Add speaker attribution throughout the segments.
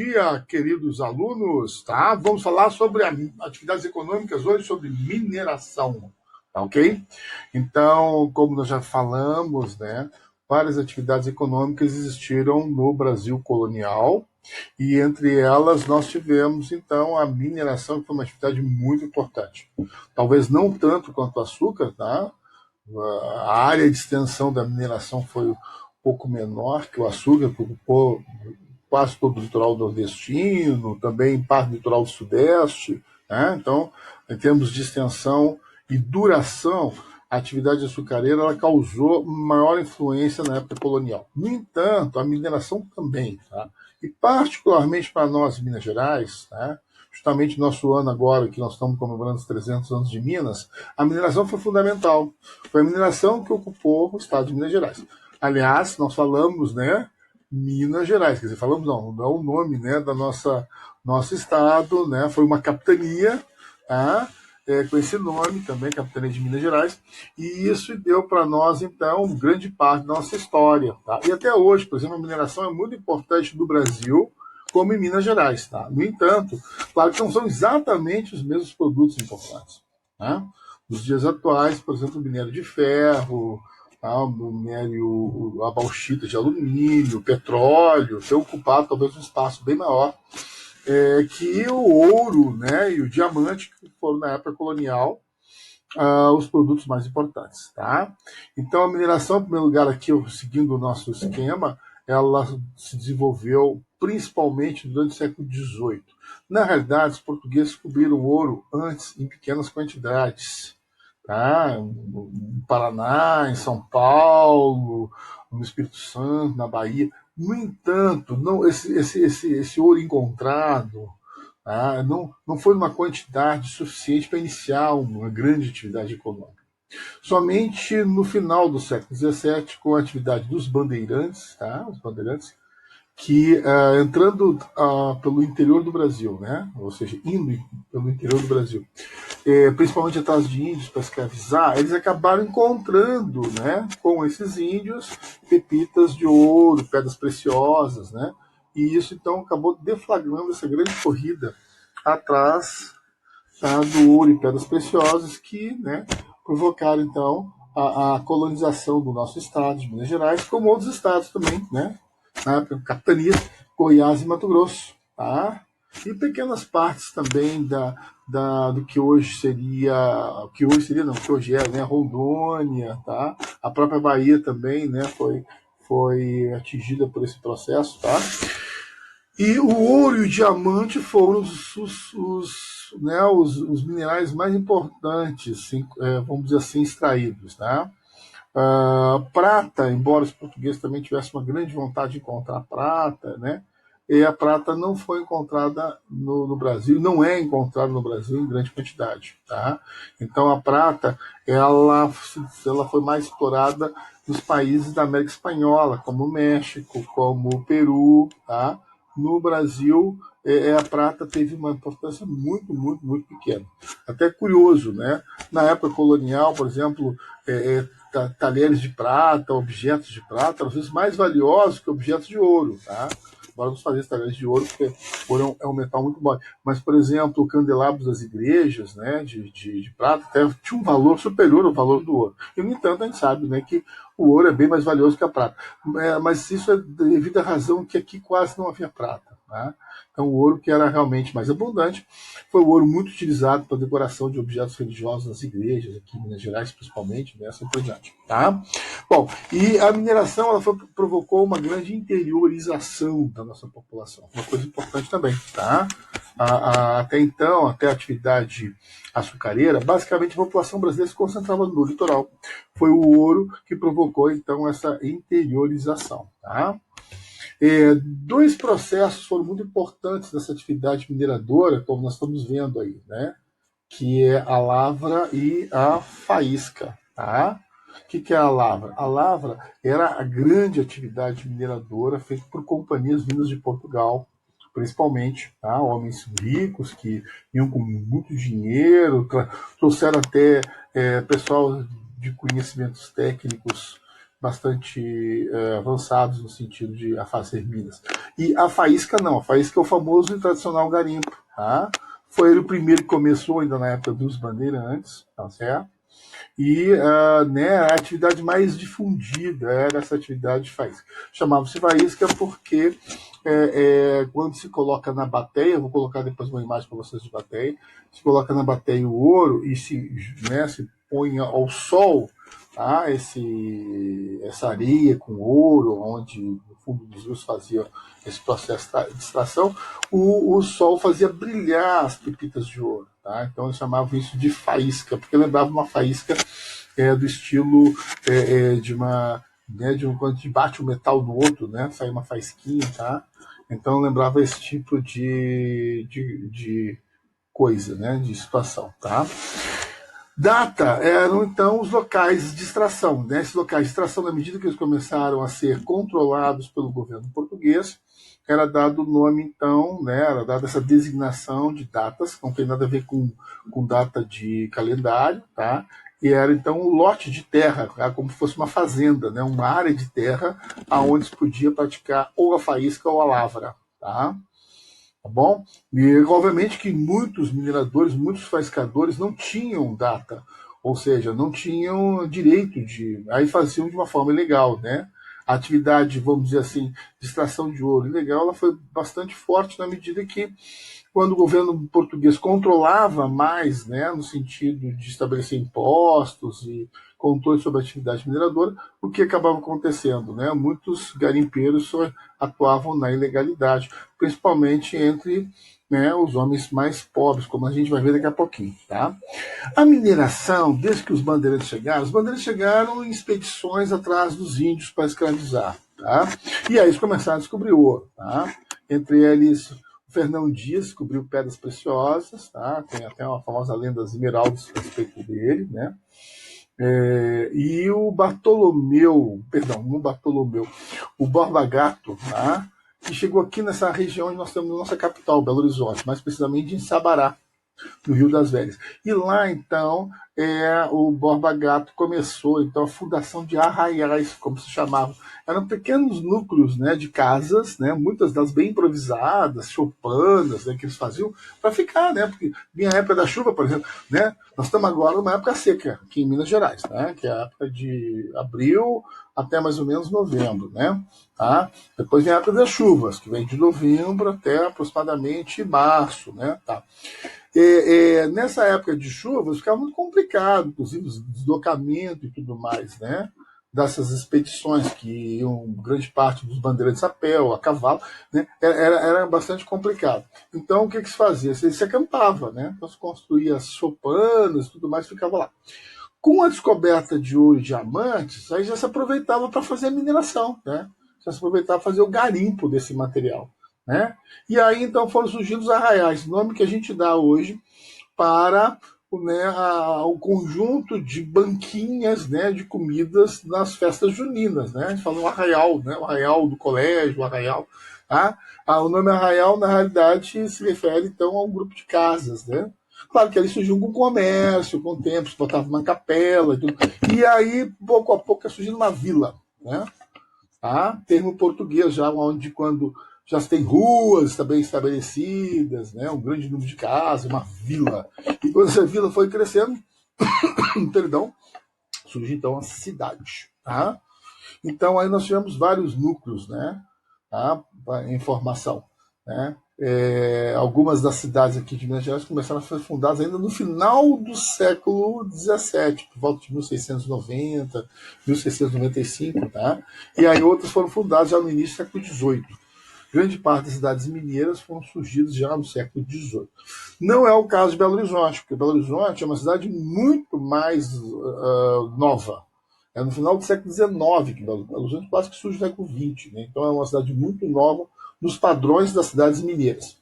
Speaker 1: dia, queridos alunos, tá? Vamos falar sobre atividades econômicas hoje, sobre mineração, tá ok? Então, como nós já falamos, né, várias atividades econômicas existiram no Brasil colonial, e entre elas nós tivemos, então, a mineração, que foi uma atividade muito importante. Talvez não tanto quanto o açúcar, tá? A área de extensão da mineração foi um pouco menor que o açúcar, que ocupou quase todo o litoral nordestino, também parte do litoral do sudeste, né? Então, em termos de extensão e duração, a atividade açucareira ela causou maior influência na época colonial. No entanto, a mineração também, tá? E particularmente para nós, Minas Gerais, tá? Justamente nosso ano agora, que nós estamos comemorando os 300 anos de Minas, a mineração foi fundamental. Foi a mineração que ocupou o estado de Minas Gerais. Aliás, nós falamos, né, Minas Gerais, quer dizer, falamos não é o nome, né, da nosso estado, né, foi uma capitania, tá, com esse nome também, Capitania de Minas Gerais, e isso deu para nós, então, grande parte da nossa história, tá? E até hoje, por exemplo, a mineração é muito importante no Brasil, como em Minas Gerais, tá? No entanto, claro que não são exatamente os mesmos produtos importantes, né? Nos dias atuais, por exemplo, o minério de ferro, tá? O minério, a bauxita de alumínio, o petróleo, tem ocupado talvez um espaço bem maior que o ouro, né, e o diamante, que foram na época colonial os produtos mais importantes, tá? Então a mineração, em primeiro lugar aqui, seguindo o nosso esquema, ela se desenvolveu principalmente durante o século XVIII. Na realidade, os portugueses descobriram ouro antes, em pequenas quantidades, tá? No Paraná, em São Paulo, no Espírito Santo, na Bahia. No entanto, não, esse ouro encontrado não foi uma quantidade suficiente para iniciar uma grande atividade econômica. Somente no final do século XVII, com a atividade dos bandeirantes, tá? Os bandeirantes, que entrando pelo interior do Brasil, né? Ou seja, indo pelo interior do Brasil, principalmente atrás de índios para escravizar, eles acabaram encontrando, né, com esses índios, pepitas de ouro, pedras preciosas, né? E isso então acabou deflagrando essa grande corrida atrás, tá, do ouro e pedras preciosas que, né, provocaram então a colonização do nosso estado de Minas Gerais, como outros estados também, né? Na época, capitania, Goiás e Mato Grosso, tá? E pequenas partes também do que hoje seria, que hoje é, né, Rondônia, tá? A própria Bahia também, né, foi atingida por esse processo, tá? E o ouro e o diamante foram os minerais mais importantes, assim, vamos dizer assim, extraídos, tá? Prata, embora os portugueses também tivessem uma grande vontade de encontrar prata, né? E a prata não foi encontrada no Brasil, não é encontrada no Brasil em grande quantidade, tá? Então a prata, ela foi mais explorada nos países da América Espanhola, como o México, como o Peru, tá? No Brasil, a prata teve uma importância muito, muito, muito pequena. Até curioso, né? Na época colonial, por exemplo, talheres de prata, objetos de prata, às vezes mais valiosos que objetos de ouro, tá? Vamos fazer talheres de ouro, porque o ouro é um metal muito bom. Mas, por exemplo, o candelabro das igrejas, né, de prata, até tinha um valor superior ao valor do ouro. E, no entanto, a gente sabe, né, que o ouro é bem mais valioso que a prata. Mas isso é devido à razão que aqui quase não havia prata, tá? Então, o ouro que era realmente mais abundante foi o ouro muito utilizado para decoração de objetos religiosos nas igrejas, aqui em Minas Gerais, principalmente, né, assim por diante, tá? Bom, e a mineração ela provocou uma grande interiorização da nossa população, uma coisa importante também, tá? Até então, até a atividade açucareira, basicamente a população brasileira se concentrava no litoral. Foi o ouro que provocou, então, essa interiorização, tá? Dois processos foram muito importantes nessa atividade mineradora, como nós estamos vendo aí, né? Que é a lavra e a faísca, tá? O que é a lavra? A lavra era a grande atividade mineradora feita por companhias vindas de Portugal, principalmente, tá? Homens ricos que iam com muito dinheiro, trouxeram até pessoal de conhecimentos técnicos bastante avançados no sentido de a fazer minas. E a faísca não, a faísca é o famoso e tradicional garimpo. Tá? Foi ele o primeiro que começou ainda na época dos bandeirantes, tá certo? E né, a atividade mais difundida era essa atividade de faísca. Chamava-se faísca porque quando se coloca na bateia, vou colocar depois uma imagem para vocês de bateia, se coloca na bateia o ouro e se põe ao sol, tá, essa areia com ouro, onde no fundo dos rios fazia esse processo de extração, o sol fazia brilhar as pepitas de ouro. Tá? Então eles chamavam isso de faísca, porque lembrava uma faísca do estilo de uma. Né, quando te bate o metal no outro, né, sai uma faísquinha, tá? Então lembrava esse tipo de coisa, né, de situação, tá? Data eram então os locais de extração, né? Esses locais de extração, na medida que eles começaram a ser controlados pelo governo português, era dado o nome, então, né, era dada essa designação de datas, não tem nada a ver com data de calendário, tá? E era, então, um lote de terra, tá? Como se fosse uma fazenda, né? Uma área de terra onde se podia praticar ou a faísca ou a lavra, tá? Tá bom? E, obviamente, que muitos mineradores, muitos faiscadores não tinham data, ou seja, não tinham direito de. Aí faziam de uma forma ilegal, né? A atividade, vamos dizer assim, de extração de ouro ilegal, ela foi bastante forte na medida que, quando o governo português controlava mais, né, no sentido de estabelecer impostos e controle sobre a atividade mineradora, o que acabava acontecendo? Né? Muitos garimpeiros atuavam na ilegalidade, principalmente entre, né, os homens mais pobres, como a gente vai ver daqui a pouquinho. Tá? A mineração, desde que os bandeirantes chegaram em expedições atrás dos índios para escravizar. Tá? E aí eles começaram a descobrir ouro. Tá? Entre eles, o Fernão Dias descobriu pedras preciosas. Tá? Tem até uma famosa lenda das esmeraldas a respeito dele. Né? E o Bartolomeu, perdão, não Bartolomeu, o Borba Gato, tá? Que chegou aqui nessa região onde nós temos a nossa capital, Belo Horizonte, mais precisamente em Sabará, no Rio das Velhas. E lá, então, o Borba Gato começou então, a fundação de arraiais, como se chamavam. Eram pequenos núcleos, né, de casas, né, muitas delas bem improvisadas, choupanas, né, que eles faziam para ficar, né, porque vinha a época da chuva, por exemplo. Né, nós estamos agora numa época seca, aqui em Minas Gerais, né, que é a época de abril até mais ou menos novembro. Né, tá? Depois vem a época das chuvas, que vem de novembro até aproximadamente março. Né, tá? Nessa época de chuvas ficava muito complicado, inclusive o deslocamento e tudo mais, né? Dessas expedições que iam grande parte dos bandeirantes a pé ou a cavalo, né? Era bastante complicado. Então o que se fazia? Se acampava, né? Então se construía as choupanas e tudo mais, ficava lá. Com a descoberta de ouro e diamantes, aí já se aproveitava para fazer a mineração, né? Já se aproveitava para fazer o garimpo desse material. Né? E aí então foram surgindo os arraiais, nome que a gente dá hoje para o conjunto de banquinhas, né, de comidas nas festas juninas. Né? A gente fala um arraial, né, o arraial do colégio, o arraial. Tá? O nome arraial, na realidade, se refere então a um grupo de casas. Né? Claro que ali surgiu com comércio, com o tempo, se botava uma capela. E aí, pouco a pouco, é surgindo uma vila. Né? Tá? Termo português, já onde quando já tem ruas também estabelecidas, né? Um grande número de casas, uma vila. E quando essa vila foi crescendo, perdão, surge então a cidade. Tá? Então aí nós tivemos vários núcleos, né? Tá? Em formação. Né? Algumas das cidades aqui de Minas Gerais começaram a ser fundadas ainda no final do século XVII, por volta de 1690, 1695, tá? E aí outras foram fundadas já no início do século XVIII. Grande parte das cidades mineiras foram surgidas já no século XVIII. Não é o caso de Belo Horizonte, porque Belo Horizonte é uma cidade muito mais nova. É no final do século XIX que Belo Horizonte quase que surge no século XX. Né? Então é uma cidade muito nova nos padrões das cidades mineiras.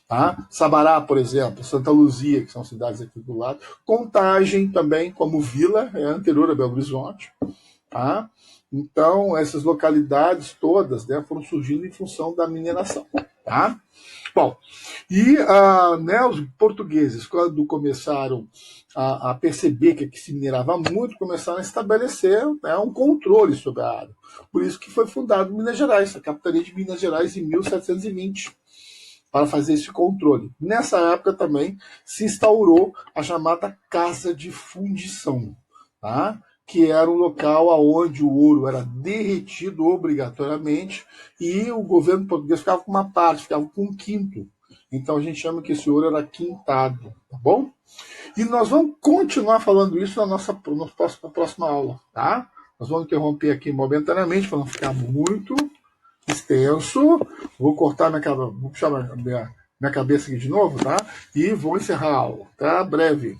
Speaker 1: Tá? Sabará, por exemplo, Santa Luzia, que são cidades aqui do lado. Contagem também, como vila, é anterior a Belo Horizonte. Tá? Então, essas localidades todas, né, foram surgindo em função da mineração. tá? Bom, e né, os portugueses, quando começaram a perceber que aqui se minerava muito, começaram a estabelecer, né, um controle sobre a área. Por isso que foi fundado Minas Gerais, a capitania de Minas Gerais, em 1720, para fazer esse controle. Nessa época também se instaurou a chamada Casa de Fundição, tá? Que era um local onde o ouro era derretido obrigatoriamente e o governo português ficava com uma parte, ficava com um quinto. Então a gente chama que esse ouro era quintado, tá bom? E nós vamos continuar falando isso na nossa próxima aula, tá? Nós vamos interromper aqui momentaneamente para não ficar muito extenso. Vou cortar vou puxar minha cabeça aqui de novo, tá? E vou encerrar a aula, tá? Breve.